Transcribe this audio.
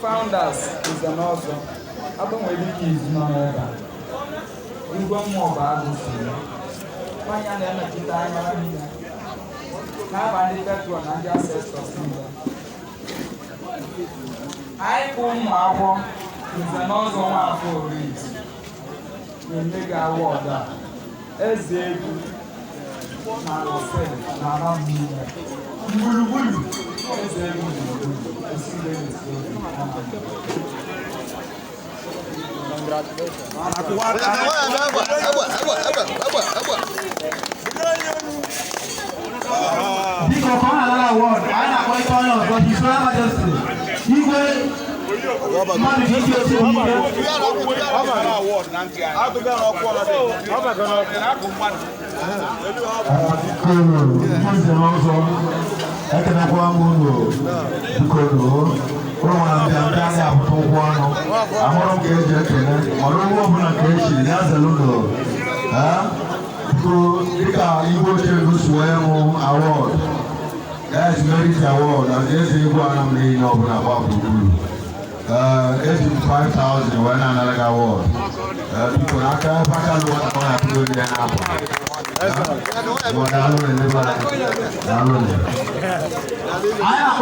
founders is an also. I don't really use no more. You go more bad. Why you never get time? Now I need that one and just says I own my work is an also one for it. We make our word that. As they do, now say, now I'm here. That's Merit Award, and there's Egwe Anam laying up about 85,000 when another award. People are trying to do the apple. I am